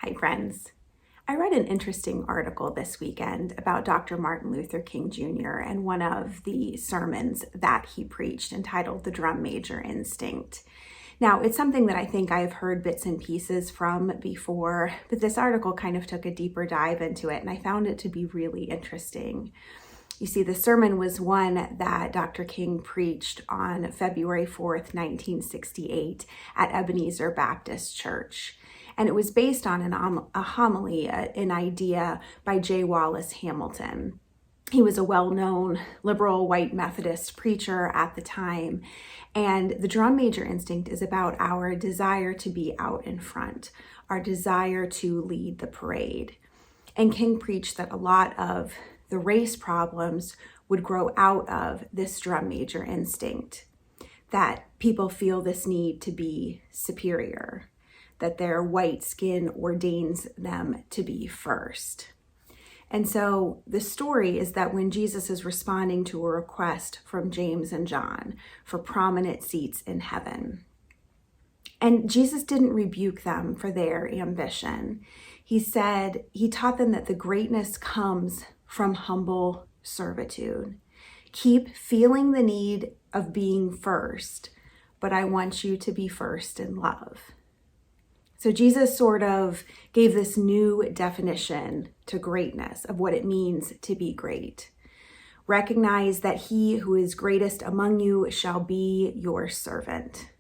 Hi, friends. I read an interesting article this weekend about Dr. Martin Luther King Jr. and one of the sermons that he preached entitled The Drum Major Instinct. Now, it's something that I think I've heard bits and pieces from before, but this article kind of took a deeper dive into it, and I found it to be really interesting. You see, the sermon was one that Dr. King preached on February 4th, 1968 at Ebenezer Baptist Church. And it was based on a homily, an idea by J. Wallace Hamilton. He was a well-known liberal white Methodist preacher at the time. And the drum major instinct is about our desire to be out in front, our desire to lead the parade. And King preached that a lot of the race problems would grow out of this drum major instinct, that people feel this need to be superior, that their white skin ordains them to be first. And so the story is that when Jesus is responding to a request from James and John for prominent seats in heaven, and Jesus didn't rebuke them for their ambition. He taught them that the greatness comes from humble servitude. Keep feeling the need of being first, but I want you to be first in love. So Jesus sort of gave this new definition to greatness, of what it means to be great. Recognize that he who is greatest among you shall be your servant.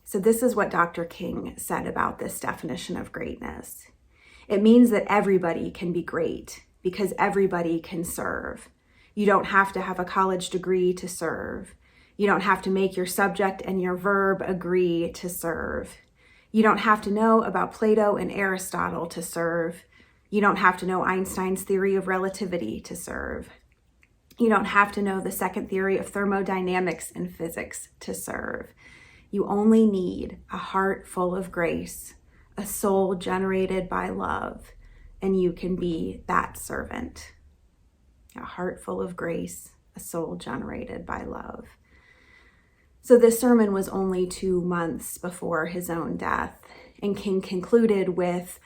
So this is what Dr. King said about this definition of greatness. It means that everybody can be great because everybody can serve. You don't have to have a college degree to serve. You don't have to make your subject and your verb agree to serve. You don't have to know about Plato and Aristotle to serve. You don't have to know Einstein's theory of relativity to serve. You don't have to know the second theory of thermodynamics in physics to serve. You only need a heart full of grace, a soul generated by love, and you can be that servant. A heart full of grace, a soul generated by love. So this sermon was only 2 months before his own death, and King concluded with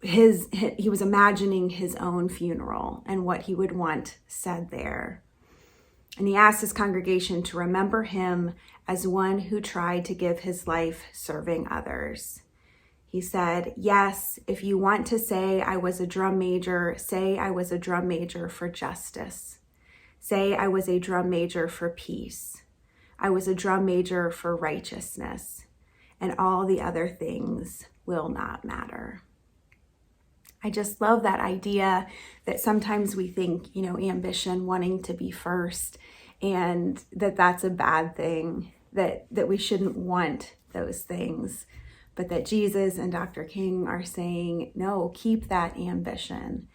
he was imagining his own funeral and what he would want said there. And he asked his congregation to remember him as one who tried to give his life serving others. He said, yes, if you want to say I was a drum major, say I was a drum major for justice. Say I was a drum major for peace. I was a drum major for righteousness, and all the other things will not matter. I just love that idea that sometimes we think, ambition, wanting to be first, and that's a bad thing, that we shouldn't want those things, but that Jesus and Dr. King are saying, no, keep that ambition,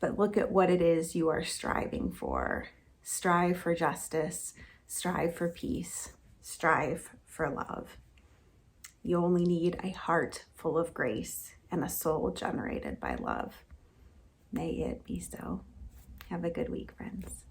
but look at what it is you are striving for. Strive for justice. Strive for peace, strive for love. You only need a heart full of grace and a soul generated by love. May it be so. Have a good week, friends.